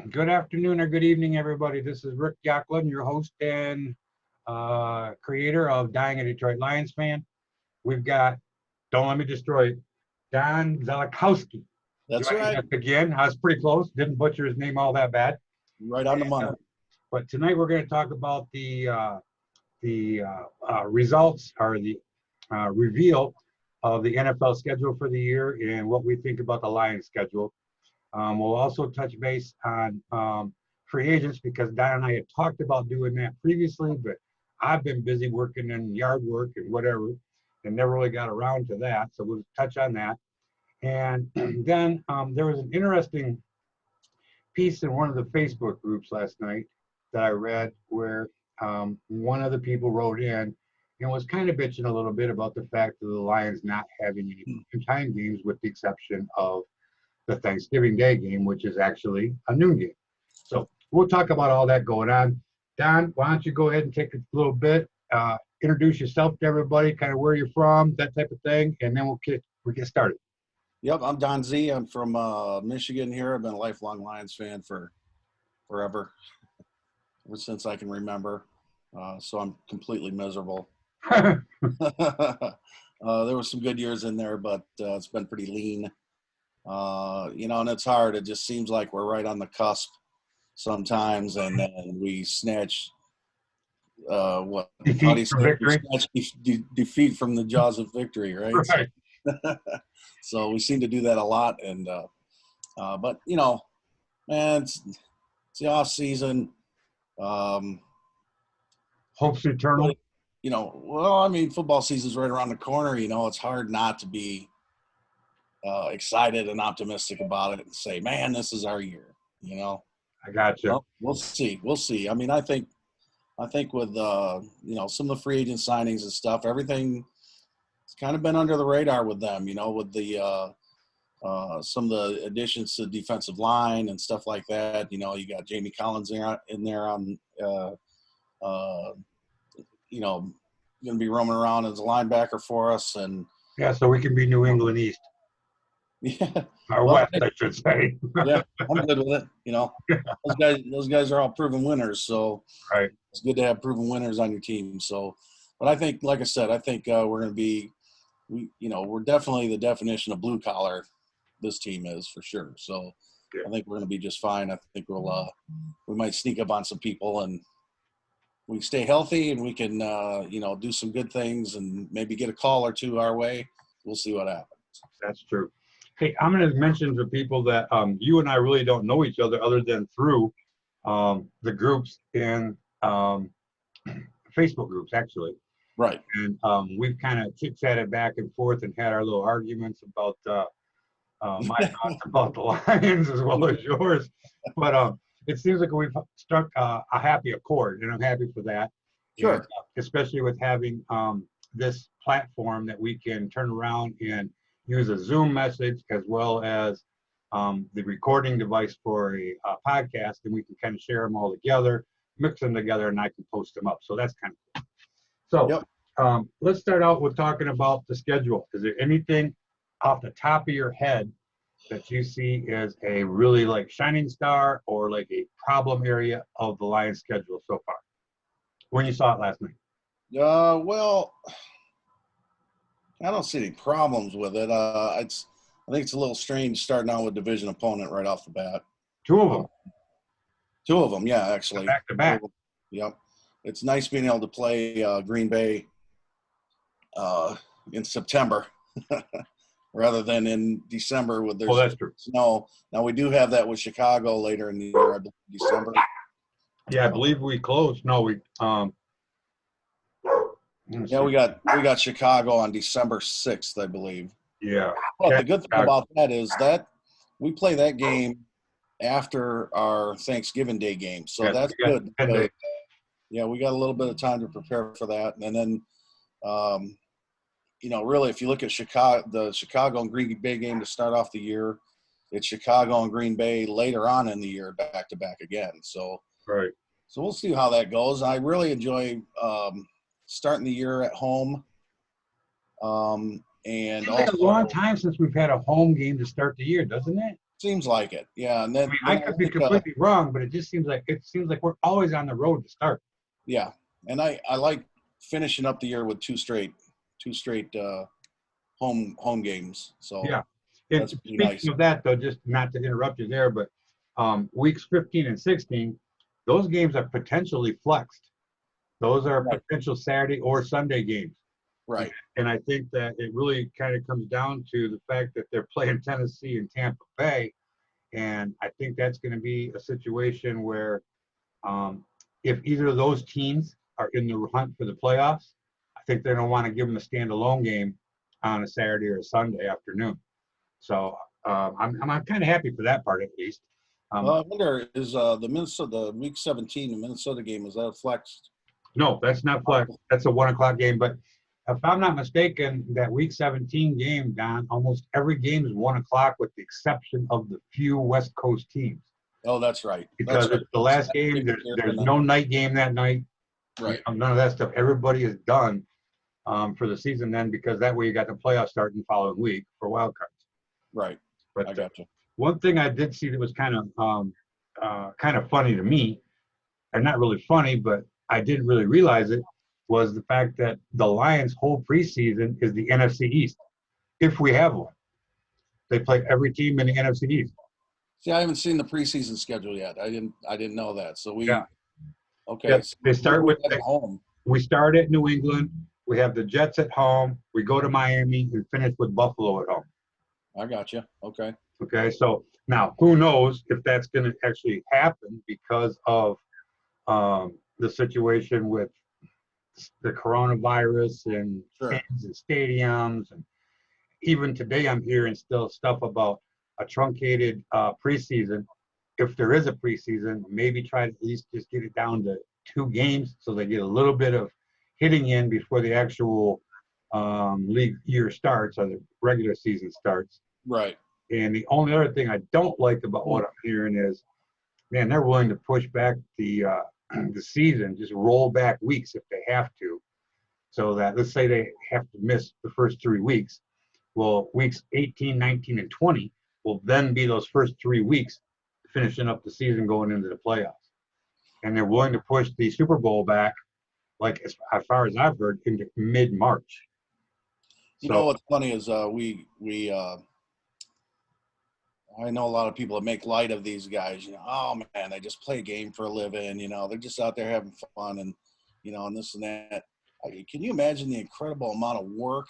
Good afternoon or good evening, everybody. This is Rick Yocklin, your host and creator of Dying a Detroit Lions Fan. We've got, don't let me destroy it, Don Zelakowski That's joining right. us again. I was pretty close, didn't butcher his name all that bad. Right on the money. But tonight we're going to talk about the results or the reveal of the NFL schedule for the year and what we think about the Lions schedule. We'll also touch base on free agents because Don and I had talked about doing that previously, but I've been busy working in yard work and whatever and never really got around to that. So we'll touch on that. And then there was an interesting piece in one of the Facebook groups last night that I read where one of the people wrote in and was kind of bitching a little bit about the fact of the Lions not having any time games with the exception of the Thanksgiving Day game, which is actually a noon game. So we'll talk about all that going on. Don, why don't you go ahead and take a little bit, introduce yourself to everybody, kind of where you're from, that type of thing, and then we'll get started. Yep, I'm Don Z. I'm from Michigan here. I've been a lifelong Lions fan for forever, ever since I can remember. So I'm completely miserable. There were some good years in there, but it's been pretty lean. And it's hard. It just seems like we're right on the cusp sometimes, and then we snatch Defeat from victory. Defeat from the jaws of victory, right? Right. So we seem to do that a lot, and but man, it's the off season. Hope's eternal. Football season's right around the corner. It's hard not to be excited and optimistic about it and say, man, this is our year. I got you. Well, we'll see. I mean, I think with some of the free agent signings and stuff, everything has kind of been under the radar with them. With the some of the additions to the defensive line and stuff like that. You got Jamie Collins in there on going to be roaming around as a linebacker for us, and yeah, so we can be New England East. Yeah, or West, I should say. Yeah, I'm good with it. Those guys are all proven winners, so right. It's good to have proven winners on your team. So, but I think, like I said, we're going to be, we're definitely the definition of blue collar. This team is for sure. So, yeah. I think we're going to be just fine. I think we might sneak up on some people and we stay healthy and we can, do some good things and maybe get a call or two our way. We'll see what happens. That's true. Hey, I'm going to mention to people that you and I really don't know each other than through the groups in Facebook groups, actually. Right. And we've kind of chit-chatted back and forth and had our little arguments about my thoughts about the Lions as well as yours. But it seems like we've struck a happy accord, and I'm happy for that. Sure. And, especially with having this platform that we can turn around and use a Zoom message as well as the recording device for a podcast, and we can kind of share them all together, mix them together, and I can post them up. So that's kind of cool. So yep. Let's start out with talking about the schedule. Is there anything off the top of your head that you see as a really like shining star or like a problem area of the Lions schedule so far when you saw it last night? Well, I don't see any problems with it. I think it's a little strange starting out with division opponent right off the bat. Two of them, yeah, actually. Back to back. Yep. It's nice being able to play Green Bay in September rather than in December with their snow. Now, we do have that with Chicago later in the year, I believe, December. Yeah, I believe we closed. No, we we got Chicago on December 6th, I believe. Yeah. But the good thing about that is that we play that game after our Thanksgiving Day game. So that's good. Yeah, we got a little bit of time to prepare for that. And then, really, if you look at the Chicago and Green Bay game to start off the year, it's Chicago and Green Bay later on in the year back-to-back again. So, right. So we'll see how that goes. I really enjoy starting the year at home. And it's like a long time since we've had a home game to start the year, doesn't it? Seems like it. Yeah. And I then, mean, I then I could be think, completely wrong, but it seems like we're always on the road to start. yeah. And I like finishing up the year with two straight home games. So Yeah. And that's pretty speaking nice. of that, though, just not to interrupt you there, but weeks 15 and 16, those games are potentially flexed. Those are Right. potential Saturday or Sunday games. Right. And I think that it really kind of comes down to the fact that they're playing Tennessee and Tampa Bay. And I think that's going to be a situation where if either of those teams are in the hunt for the playoffs, I think they're going to want to give them a standalone game on a Saturday or a Sunday afternoon. So I'm kind of happy for that part at least. I wonder, is the week 17, the Minnesota game, is that flexed? No, that's not flex. That's a 1 o'clock game. But if I'm not mistaken, that week 17 game, Don, almost every game is 1 o'clock with the exception of the few West Coast teams. Oh, that's right. Because That's right. it's the last game. There's no night game that night. Right. None of that stuff. Everybody is done for the season then, because that way you got the playoffs starting the following week for wild cards. Right. But I got you. one thing I did see that was kind of funny to me, and not really funny, but I didn't really realize it, was the fact that the Lions' whole preseason is the NFC East, if we have one. They play every team in the NFC East. See, I haven't seen the preseason schedule yet. I didn't know that. So Yeah. Okay. Yep. So They start with at home. We start at New England. We have the Jets at home. We go to Miami and finish with Buffalo at home. I got you. Okay. Okay. So now, who knows if that's going to actually happen because of the situation with the coronavirus and Sure. fans and stadiums. And even today, I'm hearing still stuff about a truncated preseason. If there is a preseason, maybe try to at least just get it down to 2 games so they get a little bit of hitting in before the actual league year starts or the regular season starts. Right. And the only other thing I don't like about what I'm hearing is, man, they're willing to push back the season, just roll back weeks if they have to. So that, let's say they have to miss the first 3 weeks. Well, weeks 18, 19, and 20 will then be those first 3 weeks finishing up the season going into the playoffs. And they're willing to push the Super Bowl back, like as far as I've heard, into mid-March. You know what's funny is I know a lot of people that make light of these guys. Oh man, they just play a game for a living. They're just out there having fun and and this and that. Can you imagine the incredible amount of work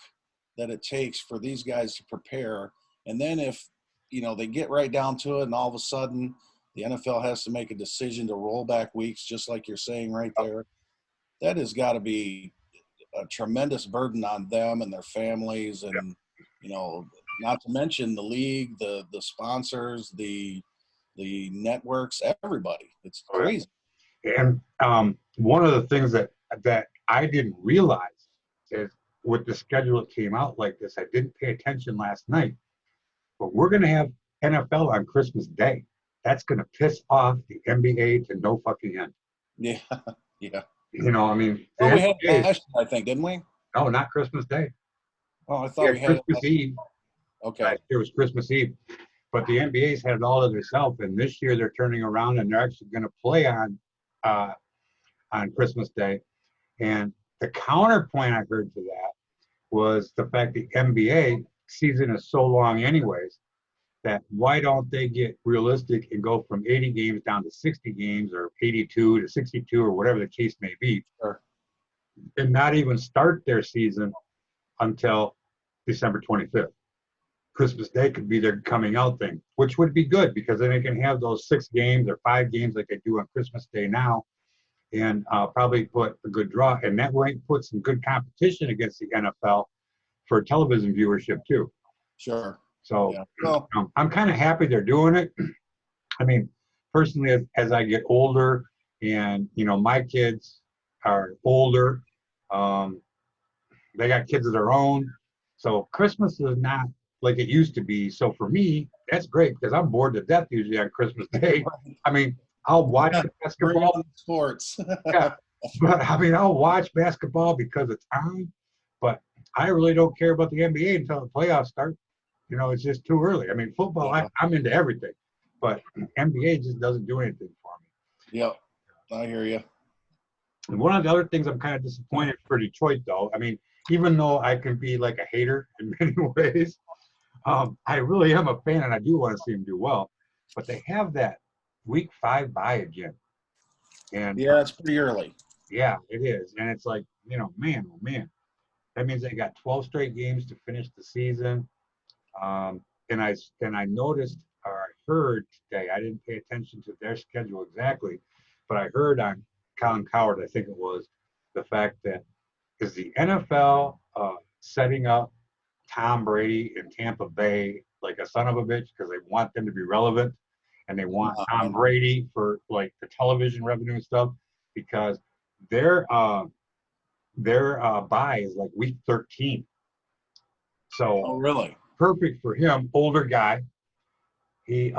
that it takes for these guys to prepare? And then if they get right down to it, and all of a sudden the NFL has to make a decision to roll back weeks, just like you're saying right there, that has got to be a tremendous burden on them and their families, and not to mention the league, the sponsors, the networks, everybody. It's crazy. And one of the things that I didn't realize is with the schedule that came out like this, I didn't pay attention last night, but we're going to have NFL on Christmas Day. That's going to piss off the NBA to no fucking end. Yeah, yeah. I mean, well, we had last year, I think, didn't we? No, not Christmas Day. Oh, I thought we had Christmas Eve. Okay. It was Christmas Eve. But the NBA's had it all to themselves, and this year they're turning around and they're actually going to play on Christmas Day. And the counterpoint I heard to that was the fact the NBA season is so long anyways, that why don't they get realistic and go from 80 games down to 60 games or 82 to 62 or whatever the case may be, Sure. and not even start their season until December 25th. Christmas Day could be their coming out thing, which would be good because then they can have those 6 games or 5 games like they do on Christmas Day now, and probably put a good draw. And that way put some good competition against the NFL for television viewership too. Sure. So yeah. Well, I'm kind of happy they're doing it. I mean, personally, as I get older and, my kids are older, they got kids of their own. So Christmas is not like it used to be. So for me, that's great because I'm bored to death usually on Christmas Day. I mean, I'll watch the basketball. Sports. Yeah, but I mean, I'll watch basketball because it's on. But I really don't care about the NBA until the playoffs start. You know, it's just too early. I mean, football, Yeah. I'm into everything, but NBA just doesn't do anything for me. Yep. I hear you. And one of the other things I'm kind of disappointed for Detroit, though, I mean, even though I can be like a hater in many ways, I really am a fan and I do want to see them do well. But they have that week 5 bye again. And Yeah, it's pretty early. yeah, it is. And it's like, you know, man, oh man. That means they got 12 straight games to finish the season. Um, and I noticed or I heard today, I didn't pay attention to their schedule exactly, but I heard on Colin Coward, I think it was, the fact that is the NFL setting up Tom Brady in Tampa Bay like a son of a bitch because they want them to be relevant and they want Tom Brady for like the television revenue and stuff because their bye is like week 13. So Oh, really? perfect for him, older guy. He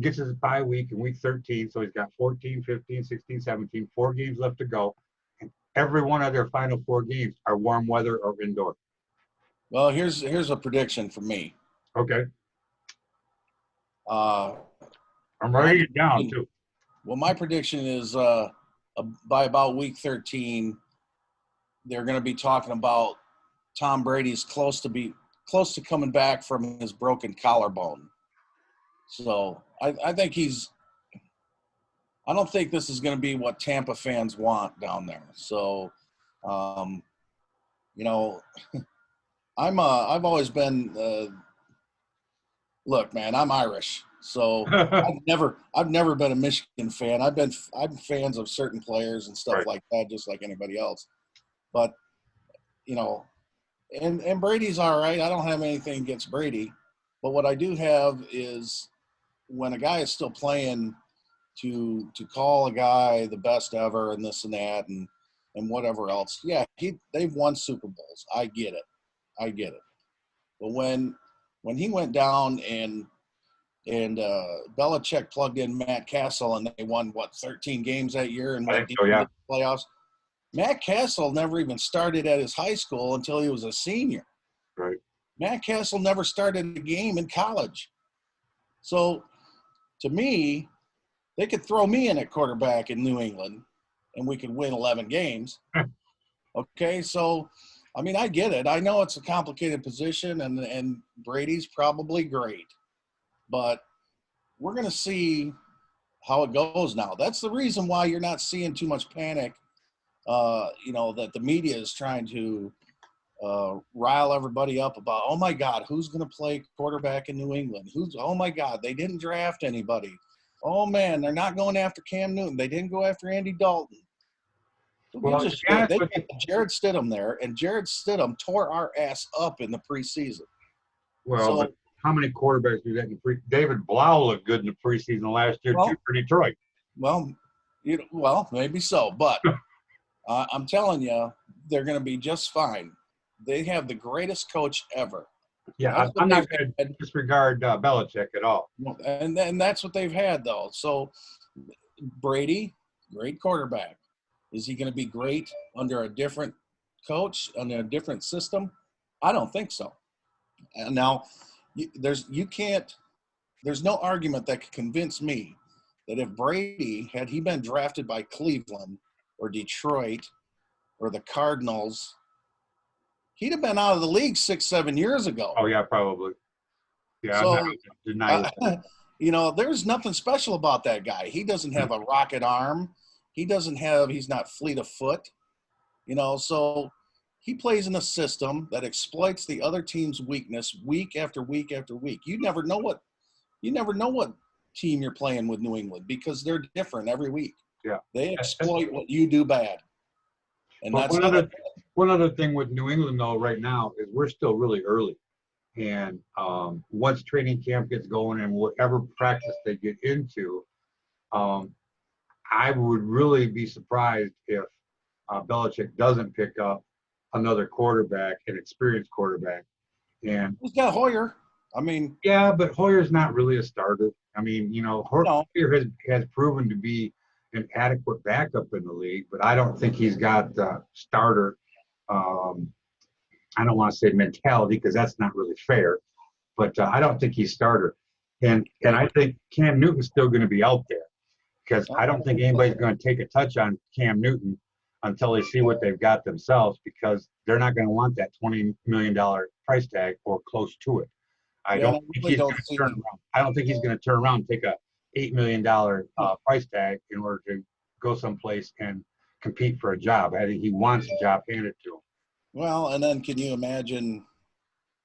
gets his bye week in week 13, so he's got 14, 15, 16, 17, 4 games left to go. And every one of their final 4 games are warm weather or indoor. Well, here's a prediction for me. Okay. Uh, I'm writing it down too. Well, my prediction is by about week 13, they're going to be talking about Tom Brady's close to coming back from his broken collarbone. So I think I don't think this is going to be what Tampa fans want down there. So, you know, I've always been, look, man, I'm Irish. So I've never been a Michigan fan. I'm fans of certain players and stuff Right. like that, just like anybody else. But, you know, and Brady's all right. I don't have anything against Brady. But what I do have is when a guy is still playing to call a guy the best ever and this and that and whatever else. Yeah, they've won Super Bowls. I get it. But when he went down and Belichick plugged in Matt Castle and they won 13 games that year and went deep into the playoffs. Matt Castle never even started at his high school until he was a senior. Right. Matt Castle never started a game in college. So to me, they could throw me in at quarterback in New England and we could win 11 games. Okay, so, I mean, I get it. I know it's a complicated position and Brady's probably great. But we're going to see how it goes now. That's the reason why you're not seeing too much panic, that the media is trying to rile everybody up about, oh, my God, who's going to play quarterback in New England? Oh, my God, they didn't draft anybody. Oh, man, they're not going after Cam Newton. They didn't go after Andy Dalton. Well, they got Jared Stidham there, and Jared Stidham tore our ass up in the preseason. Well, but how many quarterbacks do that in the pre? David Blau looked good in the preseason last year too for Detroit. Well, maybe so, but I'm telling you, they're going to be just fine. They have the greatest coach ever. Yeah, I'm not going to disregard Belichick at all. And that's what they've had, though. So Brady, great quarterback. Is he going to be great under a different coach, under a different system? I don't think so. And now, there's no argument that could convince me that if Brady, had he been drafted by Cleveland or Detroit or the Cardinals, he'd have been out of the league 6-7 years ago. Oh, yeah, probably. Yeah, so, I'm not denying it. There's nothing special about that guy. He doesn't have a rocket arm. He's not fleet of foot. So he plays in a system that exploits the other team's weakness week after week after week. You never know what team you're playing with New England because they're different every week. Yeah. They exploit what you do bad. And that's one other thing with New England though right now is we're still really early. And once training camp gets going and whatever practice they get into, I would really be surprised if Belichick doesn't pick up another quarterback, an experienced quarterback. And he's got Hoyer. I mean, yeah, but Hoyer's not really a starter. I mean, Hoyer has proven to be an adequate backup in the league, but I don't think he's got the starter. I don't want to say mentality because that's not really fair, but I don't think he's starter. And I think Cam Newton's still going to be out there because I don't think anybody's going to take a touch on Cam Newton until they see what they've got themselves, because they're not going to want that $20 million price tag or close to it. I don't think he's going to turn around. I don't think he's going to turn around and take a $8 million price tag in order to go someplace and compete for a job. I think he wants a job handed to him. Well, and then can you imagine?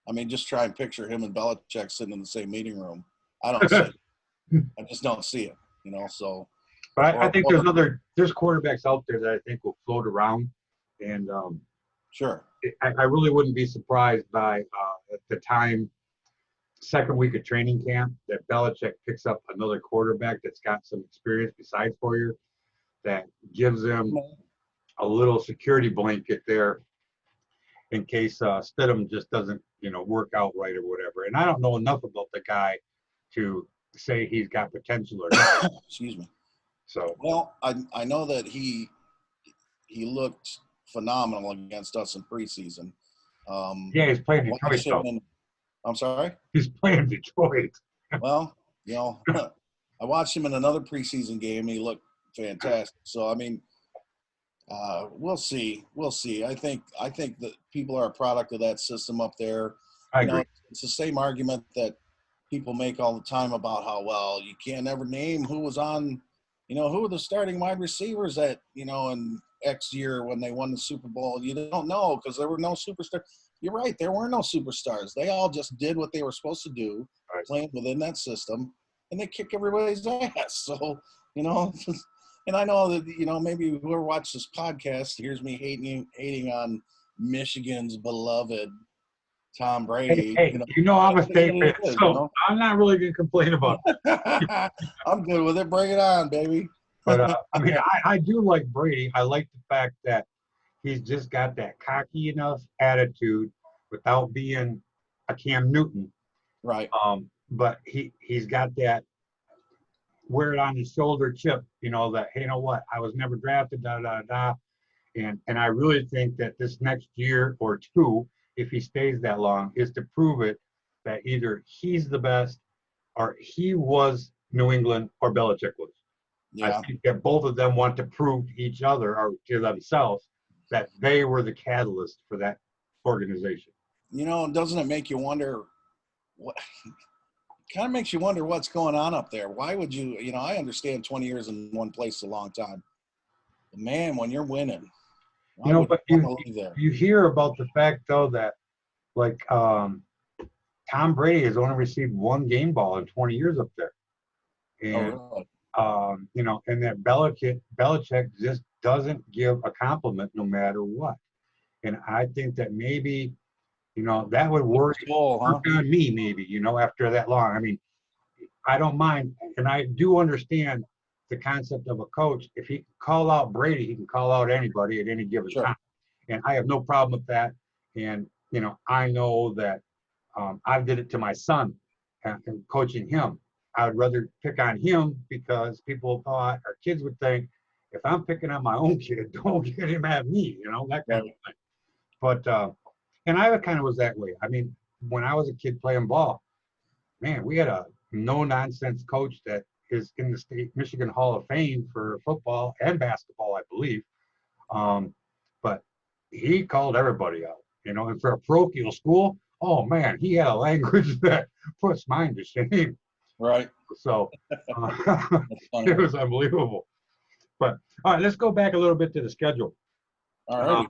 I mean, just try and picture him and Belichick sitting in the same meeting room. I don't see it. I just don't see it, you know. So, but I think there's quarterbacks out there that I think will float around, and sure. I really wouldn't be surprised by at the time, second week of training camp, that Belichick picks up another quarterback that's got some experience besides Hoyer, that gives him a little security blanket there in case Stidham just doesn't, work out right or whatever. And I don't know enough about the guy to say he's got potential or not. Excuse me. So, well, I know that he looked phenomenal against us in preseason. Yeah, he's playing Detroit, though. I'm sorry? He's playing Detroit. Well, I watched him in another preseason game, and he looked fantastic. So, I mean, we'll see. We'll see. I think that people are a product of that system up there. I agree. It's the same argument that people make all the time about how, well, you can't ever name who was on, who were the starting wide receivers at, in X year when they won the Super Bowl. You don't know because there were no superstars. You're right. There were no superstars. They all just did what they were supposed to do, right, playing within that system, and they kick everybody's ass. So, and I know that, maybe whoever watched this podcast hears me hating on Michigan's beloved Tom Brady. Hey, I'm a state fan, so I'm not really going to complain about it. I'm good with it. Bring it on, baby. But, I do like Brady. I like the fact that he's just got that cocky enough attitude without being a Cam Newton. Right. But he's got that wear it on his shoulder chip, that, hey, you know what, I was never drafted, And I really think that this next year or two, if he stays that long, is to prove it that either he's the best or he was New England or Belichick was. Yeah. I think that both of them want to prove to each other or to themselves that they were the catalyst for that organization. Doesn't it make you wonder what kind of makes you wonder what's going on up there? Why would you, I understand 20 years in one place is a long time. But man, when you're winning, but you hear about the fact, though, that like Tom Brady has only received one game ball in 20 years up there. And, and that Belichick just doesn't give a compliment no matter what. And I think that maybe, that would work on me, maybe, after that long. I mean, I don't mind. And I do understand the concept of a coach. If he can call out Brady, he can call out anybody at any given time. And I have no problem with that. And, I know that I did it to my son and coaching him. I would rather pick on him because people thought, or kids would think, if I'm picking on my own kid, don't get him at me, that kind of thing. But, and I kind of was that way. I mean, when I was a kid playing ball, man, we had a no-nonsense coach that is in the state Michigan Hall of Fame for football and basketball, I believe. But he called everybody out, and for a parochial school, oh, man, he had a language that puts mine to shame. Right. So it was unbelievable. But, all right, let's go back a little bit to the schedule. All right.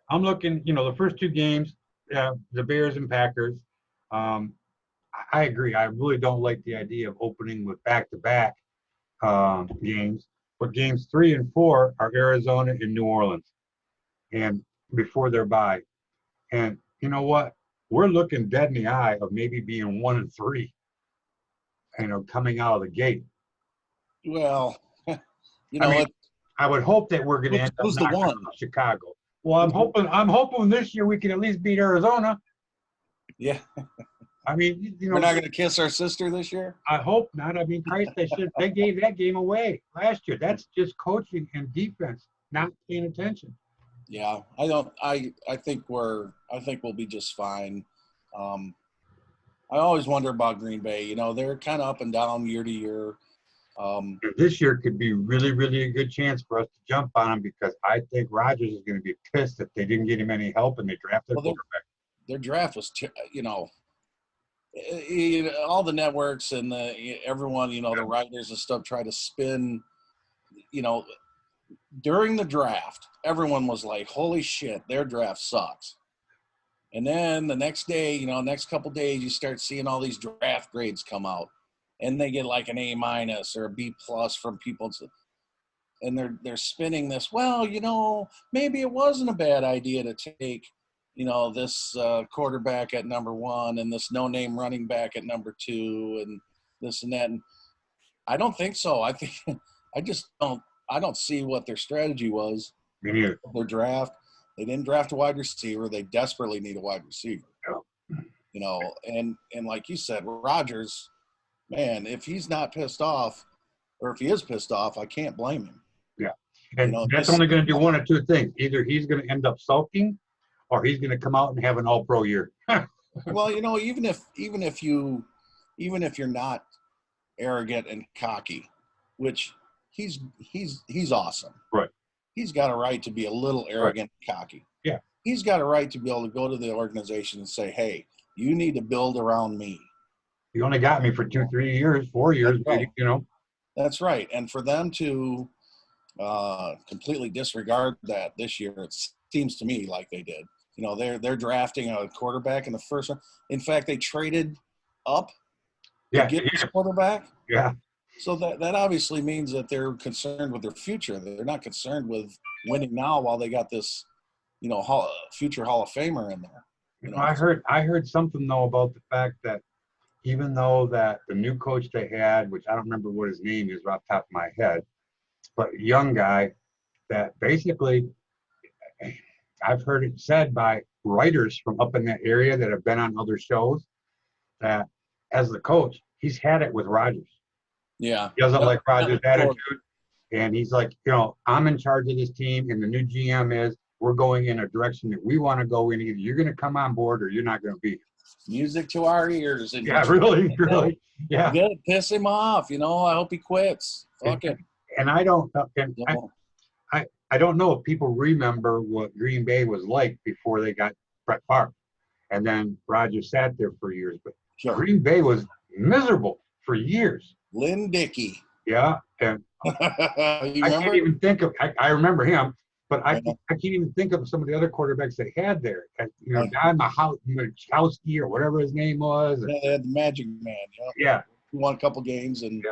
I'm looking, the first two games, the Bears and Packers. I agree. I really don't like the idea of opening with back-to-back games. But games 3 and 4 are Arizona and New Orleans, and before their bye. And you know what? We're looking dead in the eye of maybe being 1 and 3, coming out of the gate. Well, I would hope that we're going to end up knocking out Chicago. Well, I'm hoping this year we can at least beat Arizona. Yeah. I mean, we're not going to kiss our sister this year. I hope not. I mean, Christ, they gave that game away last year. That's just coaching and defense not paying attention. Yeah, I think we'll be just fine. I always wonder about Green Bay. You know, they're kind of up and down year to year. This year could be really, really a good chance for us to jump on him because I think Rodgers is going to be pissed if they didn't get him any help and they drafted a Well, quarterback. their draft was, all the networks and everyone, the writers and stuff try to spin, you know, during the draft, everyone was like, holy shit, their draft sucks. And then the next day, next couple days, you start seeing all these draft grades come out and they get like an A- or a B+ from people. And they're spinning this, well, maybe it wasn't a bad idea to take, this quarterback at number 1 and this no-name running back at number 2 and this and that. And I don't think so. I think I don't see what their strategy was. Me neither. Their draft. They didn't draft a wide receiver. They desperately need a wide receiver. Yeah. And like you said, Rodgers, man, if he's not pissed off, or if he is pissed off, I can't blame him. Yeah. And that's only going to do one of two things. Either he's going to end up sulking or he's going to come out and have an all-pro year. Well, even if you're not arrogant and cocky, which he's awesome. Right. He's got a right to be a little arrogant and cocky. Yeah. He's got a right to be able to go to the organization and say, hey, you need to build around me. You only got me for 2, 3 years, 4 years, That's right. That's right. And for them to completely disregard that this year, it seems to me like they did. They're drafting a quarterback in the first round. In fact, they traded up to get this quarterback. Yeah. So that obviously means that they're concerned with their future. They're not concerned with winning now while they got this, future Hall of Famer in there. I heard something though about the fact that even though that the new coach they had, which I don't remember what his name is off the top of my head, but a young guy that basically I've heard it said by writers from up in that area that have been on other shows that as the coach, he's had it with Rodgers. Yeah. He doesn't like Rodgers' attitude. And he's like, I'm in charge of this team, and the new GM is, we're going in a direction that we want to go in. Either you're going to come on board or you're not going to be. Music to our ears. And yeah, really. Yeah. You gotta piss him off. I hope he quits. Fuck it. And I don't know if people remember what Green Bay was like before they got Brett Favre. And then Rodgers sat there for years. But sure. Green Bay was miserable for years. Lynn Dickey. Yeah. And I can't even think of, I remember him, but I can't even think of some of the other quarterbacks they had there. Don Majkowski or whatever his name was. Yeah, they had the Magic Man. Yeah. He won a couple games. And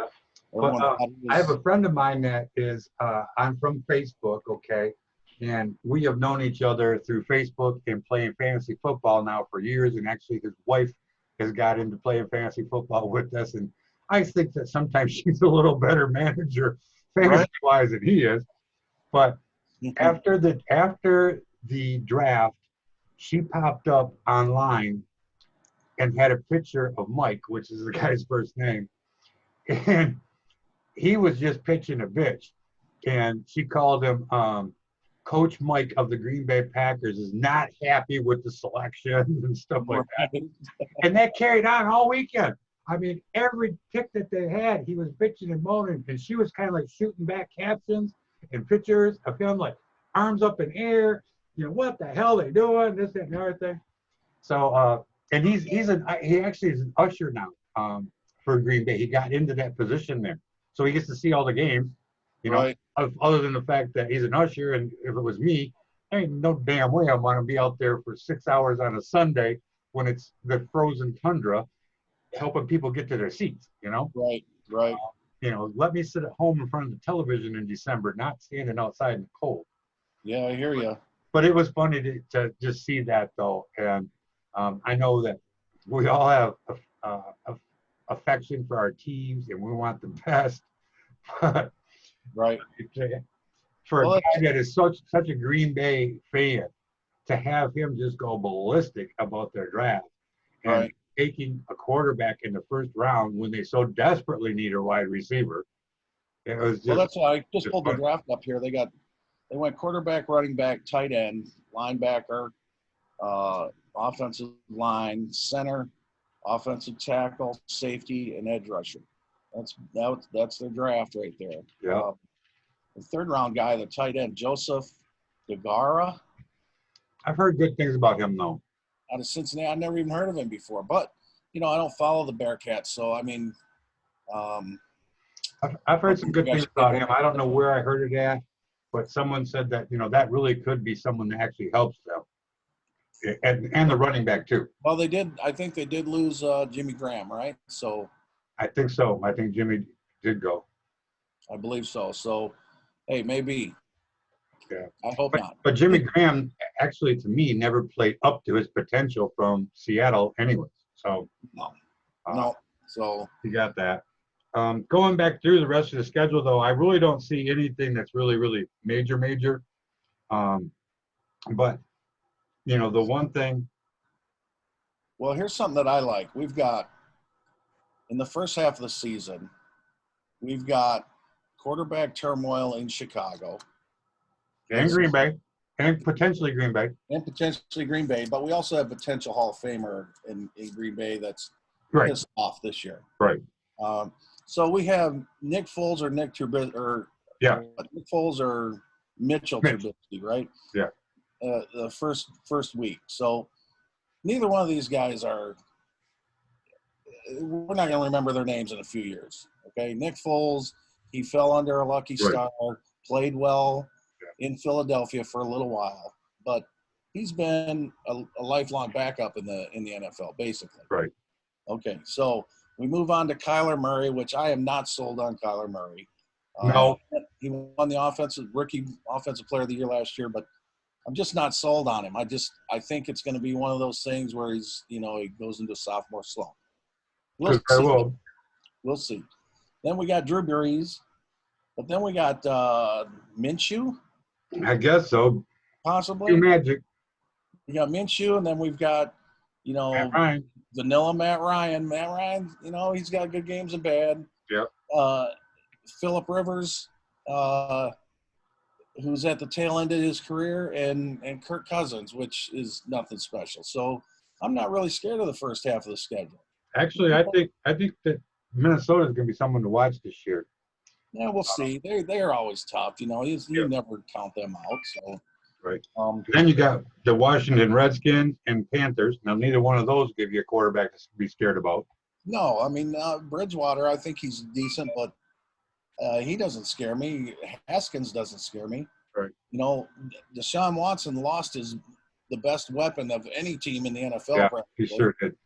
but, I have a friend of mine that is, I'm from Facebook, okay? And we have known each other through Facebook and playing fantasy football now for years. And actually his wife has got into playing fantasy football with us. And I think that sometimes she's a little better manager fantasy-wise than he is. But after the draft, she popped up online and had a picture of Mike, which is the guy's first name. And he was just pitching a bitch. And she called him Coach Mike of the Green Bay Packers is not happy with the selection and stuff like that. And that carried on all weekend. I mean, every pick that they had, he was bitching and moaning. And she was kind of like shooting back captions and pictures of him like arms up in air. What the hell they doing? This, that, and the other thing. So, and he actually is an usher now for Green Bay. He got into that position there. So he gets to see all the games, other than the fact that he's an usher. And if it was me, there ain't no damn way I want to be out there for 6 hours on a Sunday when it's the frozen tundra helping people get to their seats, Right. Let me sit at home in front of the television in December, not standing outside in the cold. Yeah, I hear you. But it was funny to just see that, though. And I know that we all have affection for our teams and we want the best. Right. For a guy that is such a Green Bay fan, to have him just go ballistic about their draft and taking a quarterback in the first round when they so desperately need a wide receiver. It was just, that's why I just pulled the draft up here. They went quarterback, running back, tight end, linebacker, offensive line, center, offensive tackle, safety, and edge rusher. That's their draft right there. Yeah. The third round guy, the tight end, Joseph DeGara I've heard good things about him though. out of Cincinnati. I've never even heard of him before, but I don't follow the Bearcats, so I mean, I've heard some good things about him. I don't know where I heard it at, but someone said that that really could be someone that actually helps them, and the running back too. Well, they did. I think they did lose Jimmy Graham, right? So I think so. I think Jimmy did go. I believe so. So, hey, maybe. Yeah. I hope not. But Jimmy Graham, actually, to me, never played up to his potential from Seattle, anyways. So No. So you got that. Going back through the rest of the schedule, though, I really don't see anything that's really, really major. But the one thing. Well, here's something that I like. We've got in the first half of the season, we've got quarterback turmoil in Chicago. And Green Bay. And potentially Green Bay. But we also have potential Hall of Famer in Green Bay that's right. pissed off this year. Right. So we have Nick Foles or Nick Foles or Mitchell Trubisky, right? Yeah. The first week. So neither one of these guys are – we're not going to remember their names in a few years, okay? Nick Foles, he fell under a lucky star, played well in Philadelphia for a little while, but he's been a lifelong backup in the NFL, basically. Right. Okay, so we move on to Kyler Murray, which I am not sold on Kyler Murray. No. He won the rookie offensive player of the year last year, but I'm just not sold on him. I think it's going to be one of those things where he goes into sophomore slump. We'll see. We'll see. Then we got Drew Brees, but then we got Minshew. I guess so. Possibly. Too magic. We got Minshew, and then we've got, Matt Ryan. Vanilla Matt Ryan. Matt Ryan, he's got good games and bad. Yep. Phillip Rivers, who's at the tail end of his career, and Kirk Cousins, which is nothing special. So I'm not really scared of the first half of the schedule. Actually, I think that Minnesota is going to be someone to watch this year. Yeah, we'll see. They're always tough. You never count them out. So right. Then you got the Washington Redskins and Panthers. Now, neither one of those give you a quarterback to be scared about. No, I mean Bridgewater. I think he's decent, but he doesn't scare me. Haskins doesn't scare me. Right. Deshaun Watson lost the best weapon of any team in the NFL. Yeah, he sure did.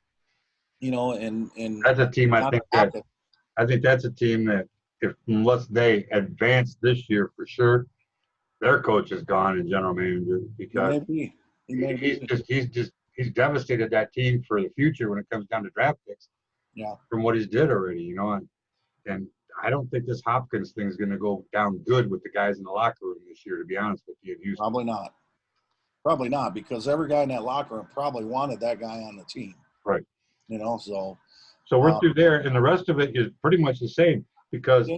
And that's a team. I think that's a team that unless they advance this year for sure, their coach is gone and general manager because he's devastated that team for the future when it comes down to draft picks. Yeah. From what he's did already, and I don't think this Hopkins thing is going to go down good with the guys in the locker room this year. To be honest with you, Probably not, because every guy in that locker room probably wanted that guy on the team. Right. So we're through there, and the rest of it is pretty much the same because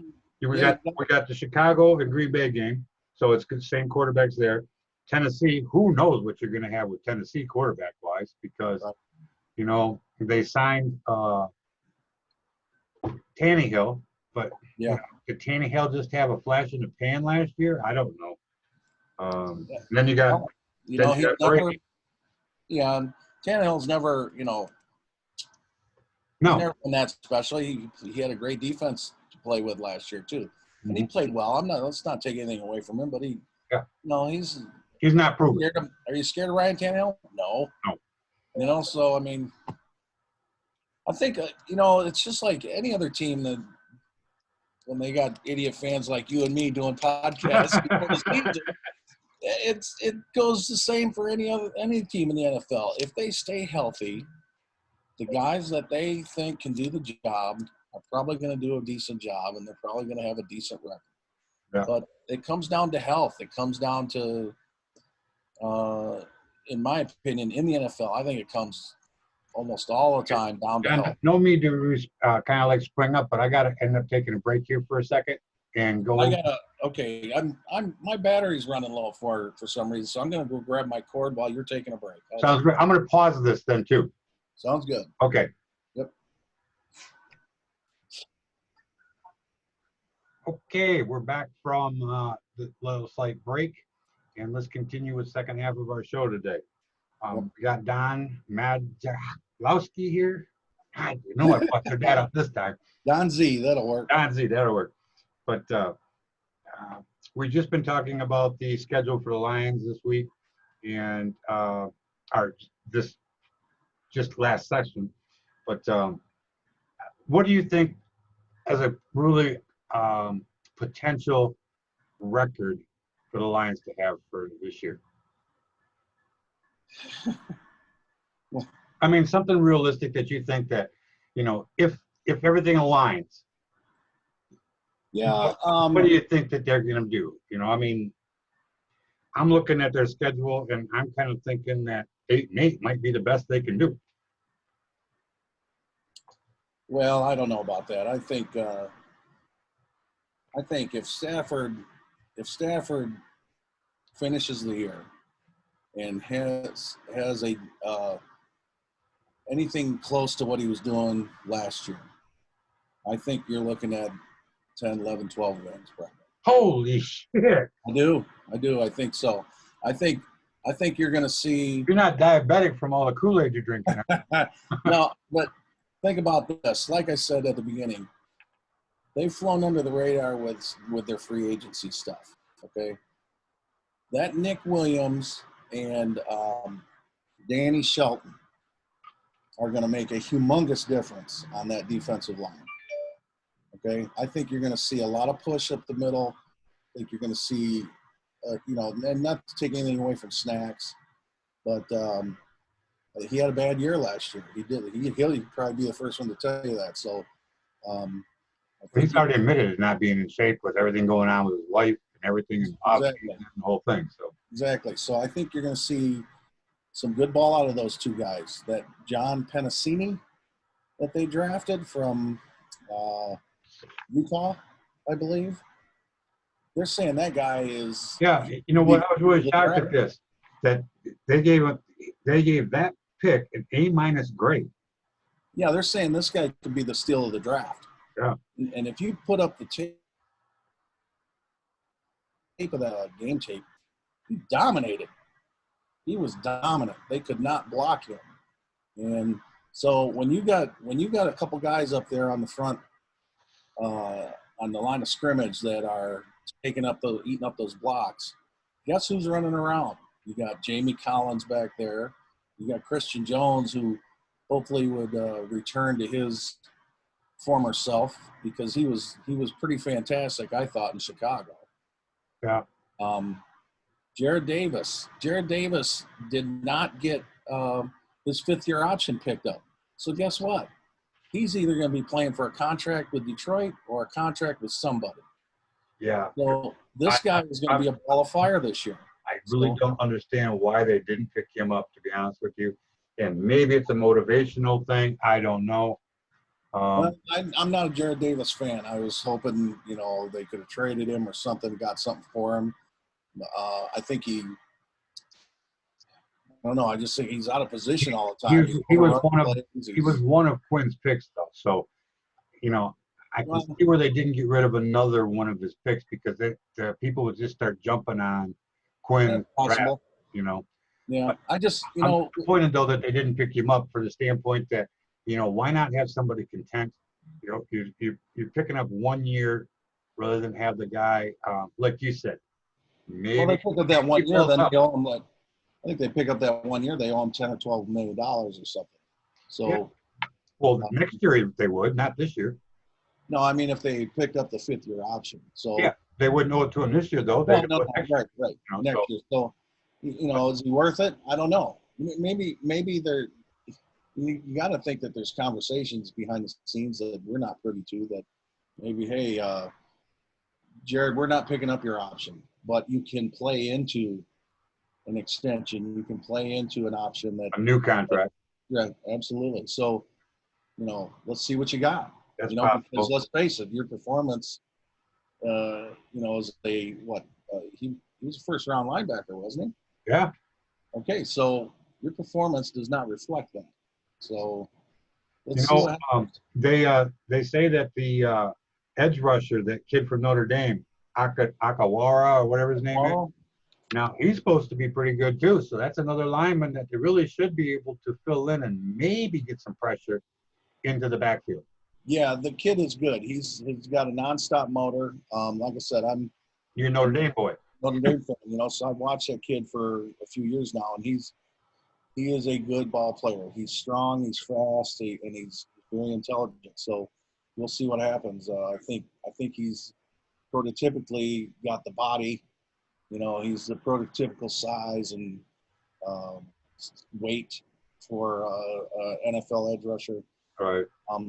we got the Chicago and Green Bay game, so it's the same quarterbacks there. Tennessee, who knows what you're going to have with Tennessee quarterback wise because they signed Tannehill, but did Tannehill just have a flash in the pan last year? I don't know. Then you got Brady. Tannehill's never, No. Never been that special. He had a great defense to play with last year too, and he played well. Let's not take anything away from him, but he's not proven. Are you scared of Ryan Tannehill? No. So I mean, I think it's just like any other team that when they got idiot fans like you and me doing podcasts before the season, it goes the same for any team in the NFL. If they stay healthy, the guys that they think can do the job are probably going to do a decent job, and they're probably going to have a decent record. Yeah. But it comes down to health. It comes down to, in my opinion, in the NFL, I think it comes almost all the time down to health. No need to kind of like spring up, but I got to end up taking a break here for a second and go. My battery's running low for some reason, so I'm going to go grab my cord while you're taking a break. Sounds great. I'm going to pause this then too. Sounds good. Okay. Good. Okay, we're back from the little slight break, and let's continue with second half of our show today. We got Don Madlowski here. God, you know I busted that up this time. Don Z, that'll work. Don Z, that'll work. But we've just been talking about the schedule for the Lions this week, and our this just last session. But what do you think as a really potential record for the Lions to have for this year? Well, I mean, something realistic that you think that, if everything aligns, yeah. what do you think that they're going to do? I mean, I'm looking at their schedule and I'm kind of thinking that 8-8 might be the best they can do. Well, I don't know about that. I think if Stafford finishes the year and has a anything close to what he was doing last year, I think you're looking at 10, 11, 12 wins probably. Holy shit. I do. I think so. I think you're going to see. You're not diabetic from all the Kool-Aid you're drinking. No, but think about this. Like I said at the beginning, they've flown under the radar with their free agency stuff. Okay, that Nick Williams and Danny Shelton are going to make a humongous difference on that defensive line. Okay, I think you're going to see a lot of push up the middle. I think you're going to see, and not to take anything away from Snacks, but he had a bad year last year. He did. He'll probably be the first one to tell you that. So, he's already admitted to not being in shape with everything going on with his wife and everything, exactly. And the whole thing. So exactly. So I think you're going to see some good ball out of those two guys. That John Penasini that they drafted from Utah, I believe. They're saying that guy is. Yeah, you know what? I was really shocked at this, that they gave that pick an A- grade. Yeah, they're saying this guy could be the steal of the draft. Yeah. And if you put up the tape of that game tape, he dominated. He was dominant. They could not block him. And so when you got a couple guys up there on the front, on the line of scrimmage that are eating up those blocks, guess who's running around? You got Jamie Collins back there. You got Christian Jones, who hopefully would return to his former self, because he was pretty fantastic, I thought, in Chicago. Yeah. Jared Davis did not get his fifth-year option picked up. So guess what? He's either going to be playing for a contract with Detroit or a contract with somebody. Yeah. So this guy is going to be a ball of fire this year. I really don't understand why they didn't pick him up, to be honest with you. And maybe it's a motivational thing. I don't know. Well, I'm not a Jared Davis fan. I was hoping, they could have traded him or something, got something for him. I think I don't know. I just think he's out of position all the time. He was one of Quinn's picks, though. So, I can see where they didn't get rid of another one of his picks, because the people would just start jumping on Quinn. Possible. Yeah, but I'm disappointed, though, that they didn't pick him up, for the standpoint that, why not have somebody content? You're picking up 1 year rather than have the guy, like you said. Maybe they pick up that 1 year, then they owe him I think they pick up that 1 year, they owe him $10 or $12 million or something. So, yeah. Well, next year they would, not this year. No, I mean if they picked up the fifth-year option. So yeah, they wouldn't owe it to him this year, though. Right. Next year. So, is he worth it? I don't know. Maybe they're. You got to think that there's conversations behind the scenes that we're not privy to. That maybe, hey, Jared, we're not picking up your option, but you can play into an extension. You can play into an option that a new contract. Yeah, absolutely. So, let's see what you got. That's because let's face it, your performance, is he was a first round linebacker, wasn't he? Yeah. Okay, so your performance does not reflect that. So let's see what happens. They say that the edge rusher, that kid from Notre Dame, Akawara or whatever his name is. Tomorrow? Now he's supposed to be pretty good too. So that's another lineman that they really should be able to fill in and maybe get some pressure into the backfield. Yeah, the kid is good. He's got a nonstop motor. Like I said, I'm You're a Notre Dame boy. Notre Dame fan, so I've watched that kid for a few years now, and he is a good ball player. He's strong, he's fast, and he's very intelligent. So we'll see what happens. I think he's prototypically got the body. He's the prototypical size and um, weight for NFL edge rusher. All right.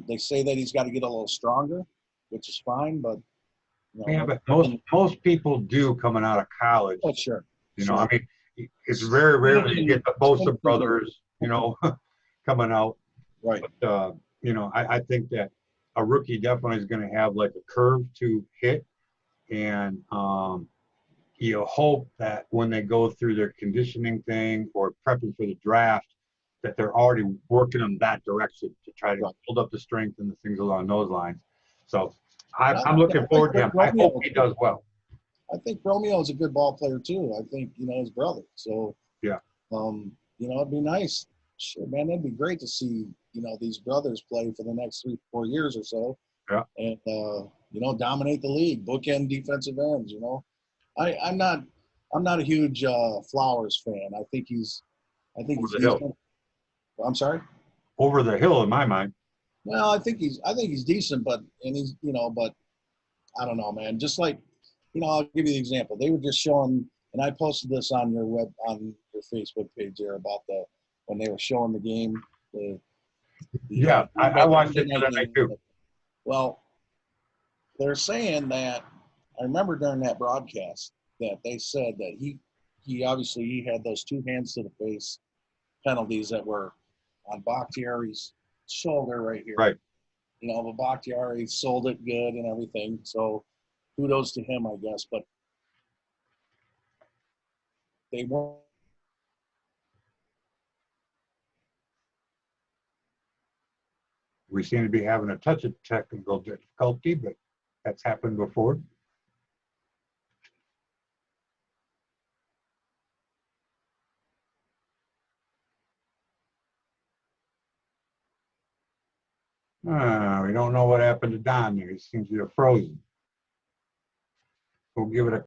They say that he's got to get a little stronger, which is fine, but yeah, but most people do coming out of college. Oh, sure. Sure. I mean, it's very rare that you get the Bosa brothers, coming out. Right. But, I think that a rookie definitely is going to have like a curve to hit. And you hope that when they go through their conditioning thing or prepping for the draft, that they're already working in that direction to try to build up the strength and the things along those lines. So I'm looking forward to him. I hope he does well. I think Romeo is a good ball player too. I think, his brother. So, yeah. It'd be nice. Sure, man, that'd be great to see, these brothers play for the next 3-4 years or so. Yeah. And, dominate the league, bookend defensive ends, I'm not a huge Flowers fan. I think he's decent. I'm sorry? Over the hill in my mind. Well, I think he's decent, but I don't know, man. Just like, I'll give you the example. They were just showing, and I posted this on your Facebook page there about when they were showing the game. I watched it the other night too. Well, they're saying that I remember during that broadcast that they said that he obviously had those 2 hands to the face penalties that were on Bakhtiari's shoulder right here. Right. But Bakhtiari sold it good and everything. So kudos to him, I guess. But they weren't. We seem to be having a touch of technical difficulty, but that's happened before. We don't know what happened to Don there. He seems to have frozen. We'll give it a